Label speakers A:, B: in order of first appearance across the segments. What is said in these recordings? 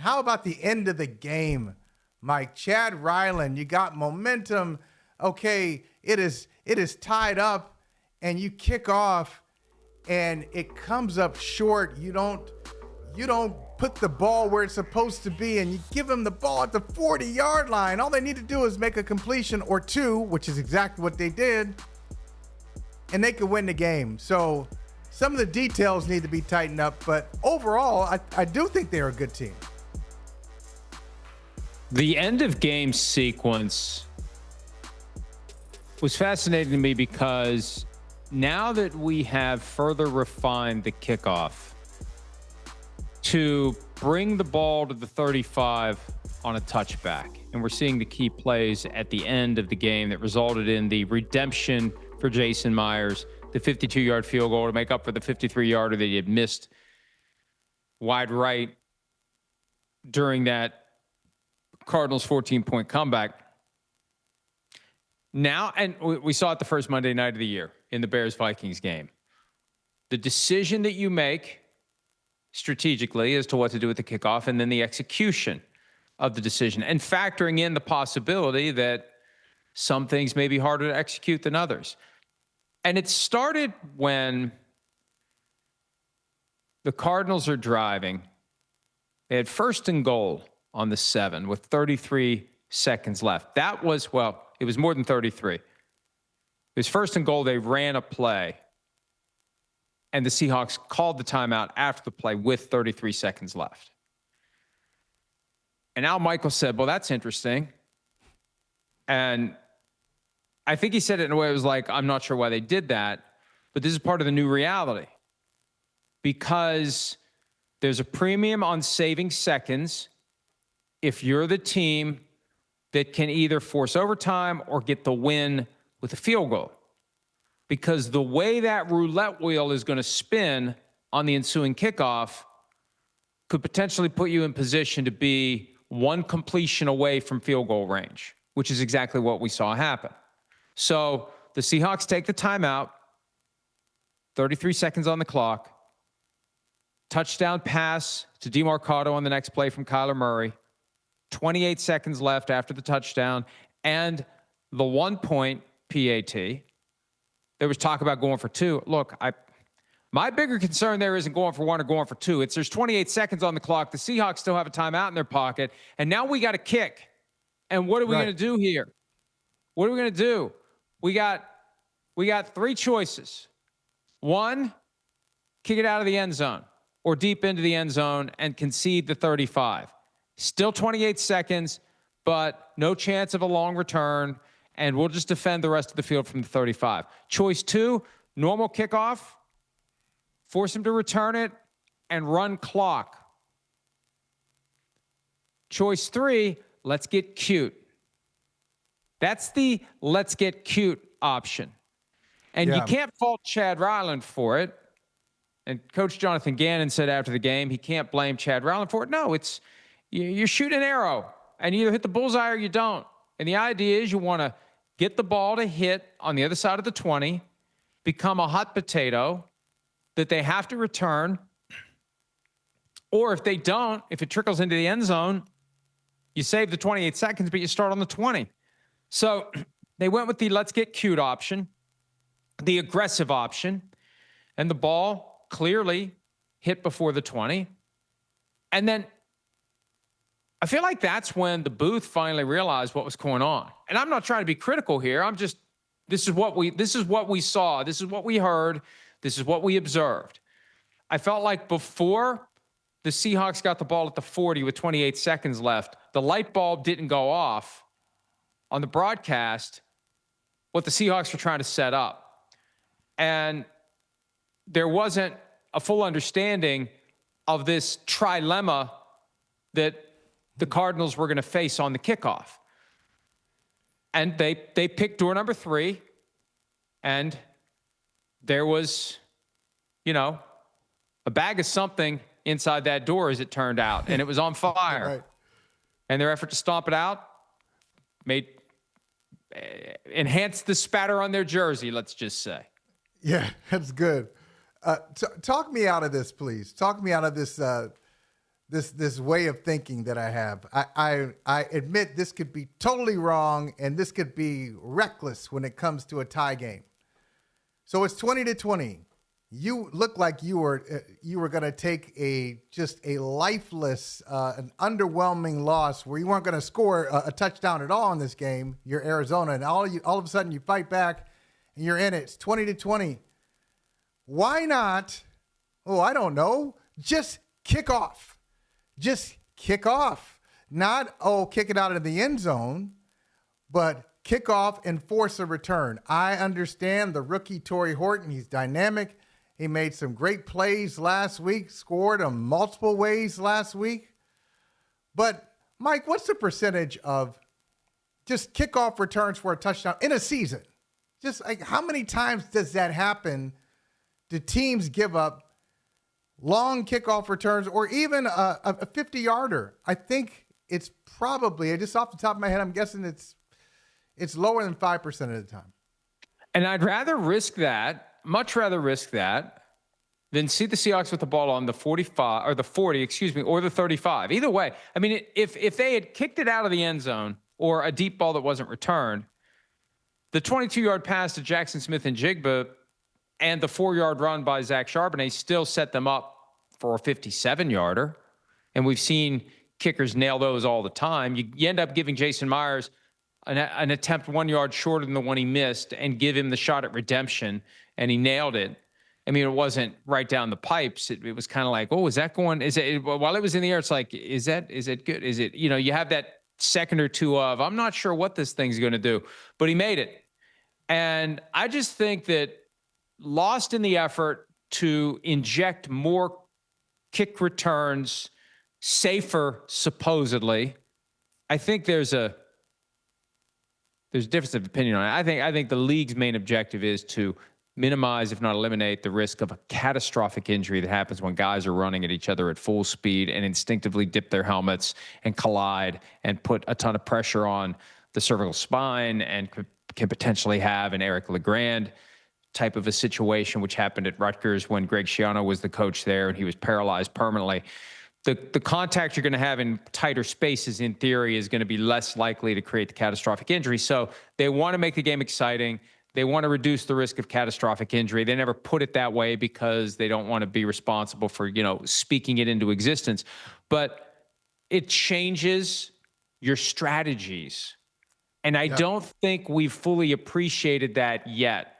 A: how about the end of the game, Mike? Chad Ryland, you got momentum. Okay, it is tied up, and you kick off, and it comes up short. You don't put the ball where it's supposed to be, and you give them the ball at the 40-yard line. All they need to do is make a completion or two, which is exactly what they did, and they could win the game. So some of the details need to be tightened up, but overall, I do think they're a good team.
B: The end of game sequence was fascinating to me because now that we have further refined the kickoff to bring the ball to the 35 on a touchback, and we're seeing the key plays at the end of the game that resulted in the redemption for Jason Myers, the 52-yard field goal to make up for the 53-yarder that he had missed wide right during that Cardinals 14-point comeback. Now, and we saw it the first Monday night of the year in the Bears-Vikings game. The decision that you make strategically as to what to do with the kickoff, and then the execution of the decision, and factoring in the possibility that some things may be harder to execute than others. And it started when the Cardinals are driving. They had first and goal on the 7 with 33 seconds left. That was, well, it was more than 33. It was first and goal. They ran a play, and the Seahawks called the timeout after the play with 33 seconds left. And Al Michaels said, well, that's interesting. And I think he said it in a way it was like, I'm not sure why they did that, but this is part of the new reality. Because there's a premium on saving seconds if you're the team that can either force overtime or get the win with a field goal. Because the way that roulette wheel is going to spin on the ensuing kickoff could potentially put you in position to be one completion away from field goal range, which is exactly what we saw happen. So the Seahawks take the timeout, 33 seconds on the clock, touchdown pass to DeMarcado on the next play from Kyler Murray, 28 seconds left after the touchdown, and the 1-point PAT. There was talk about going for two. Look, my bigger concern there isn't going for one or going for two. It's there's 28 seconds on the clock. The Seahawks still have a timeout in their pocket, and now we got to kick. And what are we going to do here? What are we going to do? We got three choices. One, kick it out of the end zone or deep into the end zone and concede the 35. Still 28 seconds, but no chance of a long return, and we'll just defend the rest of the field from the 35. Choice two, normal kickoff, force him to return it, and run clock. Choice three, let's get cute. That's the let's get cute option. And you can't fault Chad Ryland for it. And Coach Jonathan Gannon said after the game, he can't blame Chad Ryland for it. No, it's you're shooting an arrow, and you either hit the bullseye or you don't. And the idea is you want to get the ball to hit on the other side of the 20, become a hot potato that they have to return. Or if they don't, if it trickles into the end zone, you save the 28 seconds, but you start on the 20. So they went with the let's get cute option, the aggressive option, and the ball clearly hit before the 20. And then I feel like that's when the booth finally realized what was going on. And I'm not trying to be critical here. This is what we saw. This is what we heard. This is what we observed. I felt like before the Seahawks got the ball at the 40 with 28 seconds left, the light bulb didn't go off on the broadcast what the Seahawks were trying to set up. And there wasn't a full understanding of this trilemma that the Cardinals were going to face on the kickoff. And they picked door number 3, and there was, a bag of something inside that door, as it turned out, and it was on fire. Right. And their effort to stomp it out enhanced the spatter on their jersey, let's just say.
A: Yeah, that's good. Talk me out of this, please. Talk me out of this this way of thinking that I have. I admit this could be totally wrong, and this could be reckless when it comes to a tie game. So it's 20-20. You look like you were going to take a lifeless, an underwhelming loss where you weren't going to score a touchdown at all in this game. You're Arizona, and all of a sudden you fight back and you're in it. It's 20-20. Why not? Oh, I don't know. Just kick off. Just kick off. Not, kick it out of the end zone, but kick off and force a return. I understand the rookie Torrey Horton. He's dynamic. He made some great plays last week, scored in multiple ways last week. But, Mike, what's the percentage of just kickoff returns for a touchdown in a season? Just like how many times does that happen? Do teams give up long kickoff returns or even a 50-yarder? I think it's probably, just off the top of my head, I'm guessing it's lower than 5% of the time.
B: And I'd rather risk that. Much rather risk that than see the Seahawks with the ball on the 45 or the 40, or the 35. Either way, I mean, if they had kicked it out of the end zone or a deep ball that wasn't returned, the 22-yard pass to Jackson Smith and Jigba and the 4-yard run by Zach Charbonnet still set them up for a 57-yarder. And we've seen kickers nail those all the time. You end up giving Jason Myers an attempt 1 yard shorter than the one he missed and give him the shot at redemption, and he nailed it. I mean, it wasn't right down the pipes. It was kind of like, oh, is that going? Is it while it was in the air? It's like, is it good? Is it, you have that second or two of, I'm not sure what this thing's going to do, but he made it. And I just think that lost in the effort to inject more kick returns, safer supposedly. I think there's a difference of opinion on it. I think the league's main objective is to minimize, if not eliminate, the risk of a catastrophic injury that happens when guys are running at each other at full speed and instinctively dip their helmets and collide and put a ton of pressure on the cervical spine and can potentially have an Eric LeGrand type of a situation, which happened at Rutgers when Greg Schiano was the coach there and he was paralyzed permanently. The contact you're going to have in tighter spaces, in theory, is going to be less likely to create the catastrophic injury. So they want to make the game exciting. They want to reduce the risk of catastrophic injury. They never put it that way because they don't want to be responsible for, speaking it into existence. But it changes your strategies. And I don't think we've fully appreciated that yet,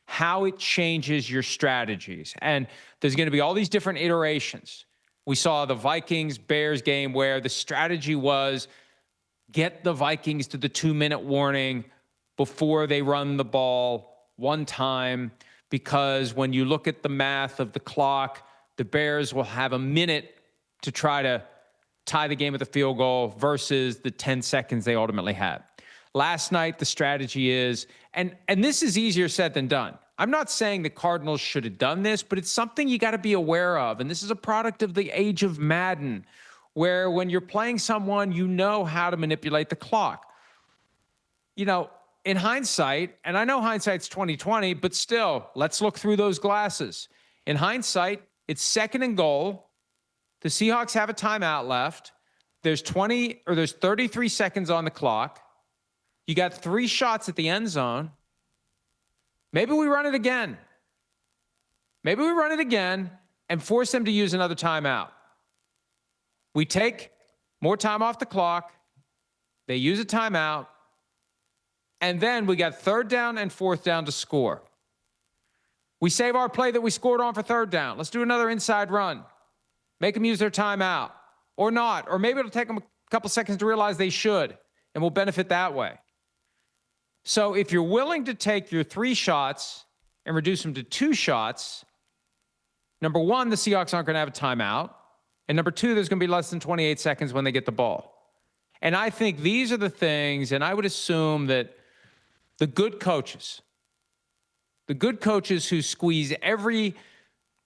B: how it changes your strategies. And there's going to be all these different iterations. We saw the Vikings-Bears game where the strategy was get the Vikings to the 2-minute warning before they run the ball one time, because when you look at the math of the clock, the Bears will have a minute to try to tie the game with a field goal versus the 10 seconds they ultimately had. Last night, the strategy is, and this is easier said than done. I'm not saying the Cardinals should have done this, but it's something you got to be aware of. And this is a product of the age of Madden, where when you're playing someone, you know how to manipulate the clock. In hindsight, and I know hindsight's 20/20, but still, let's look through those glasses. In hindsight, it's 2nd and goal. The Seahawks have a timeout left. There's 33 seconds on the clock. You got 3 shots at the end zone. Maybe we run it again. Maybe we run it again and force them to use another timeout. We take more time off the clock. They use a timeout. And then we got 3rd down and 4th down to score. We save our play that we scored on for 3rd down. Let's do another inside run. Make them use their timeout. Or not. Or maybe it'll take them a couple seconds to realize they should. And we'll benefit that way. So if you're willing to take your 3 shots and reduce them to 2 shots, number one, the Seahawks aren't going to have a timeout. And number two, there's going to be less than 28 seconds when they get the ball. And I think these are the things, and I would assume that the good coaches who squeeze every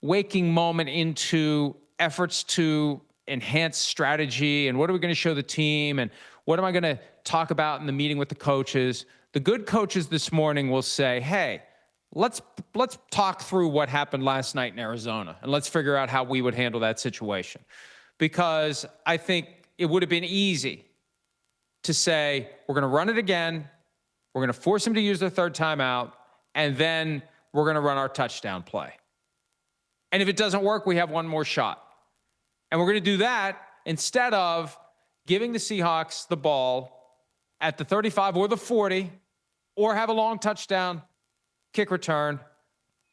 B: waking moment into efforts to enhance strategy and what are we going to show the team and what am I going to talk about in the meeting with the coaches, the good coaches this morning will say, hey, let's talk through what happened last night in Arizona and let's figure out how we would handle that situation. because I think it would have been easy to say, we're going to run it again. We're going to force them to use their third timeout, and then we're going to run our touchdown play. And if it doesn't work, we have one more shot. And we're going to do that instead of giving the Seahawks the ball at the 35 or the 40, or have a long touchdown kick return,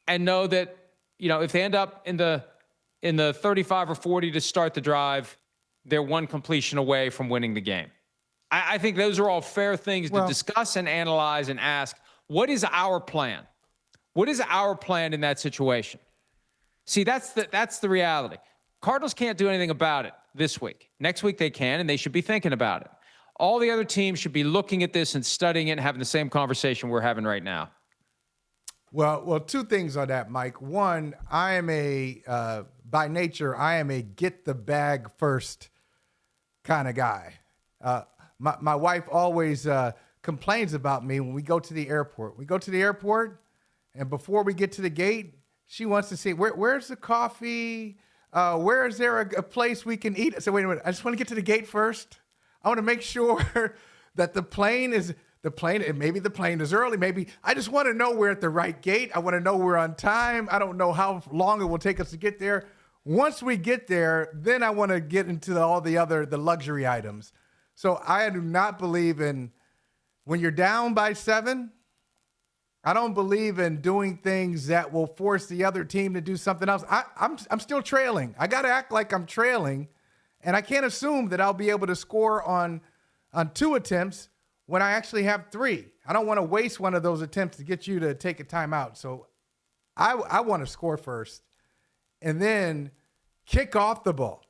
B: and know that, if they end up in the 35 or 40 to start the drive, they're one completion away from winning the game. I think those are all fair things to discuss and analyze and ask, what is our plan? What is our plan in that situation? See, that's the reality. Cardinals can't do anything about it this week. Next week they can, and they should be thinking about it. All the other teams should be looking at this and studying it and having the same conversation we're having right now.
A: Well, two things on that, Mike. One, I am by nature, I am a get the bag first kind of guy. My wife always complains about me when we go to the airport. We go to the airport, and before we get to the gate, she wants to see, where's the coffee? Where is there a place we can eat? So wait a minute, I just want to get to the gate first. I want to make sure that maybe the plane is early. Maybe I just want to know we're at the right gate. I want to know we're on time. I don't know how long it will take us to get there. Once we get there, then I want to get into all the luxury items. So I do not believe in, when you're down by 7, I don't believe in doing things that will force the other team to do something else. I'm still trailing. I got to act like I'm trailing, and I can't assume that I'll be able to score on 2 attempts when I actually have 3. I don't want to waste one of those attempts to get you to take a timeout. So I want to score first and then kick off the ball.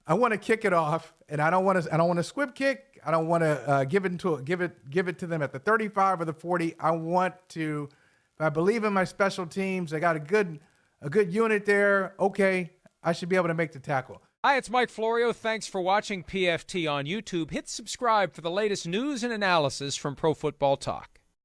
A: I want to kick it off, and I don't want to squib kick. I don't want to give it to them at the 35 or the 40. I want to, if I believe in my special teams, I got a good unit there. Okay, I should be able to make the tackle.
B: Hi, it's Mike Florio. Thanks for watching PFT on YouTube. Hit subscribe for the latest news and analysis from Pro Football Talk.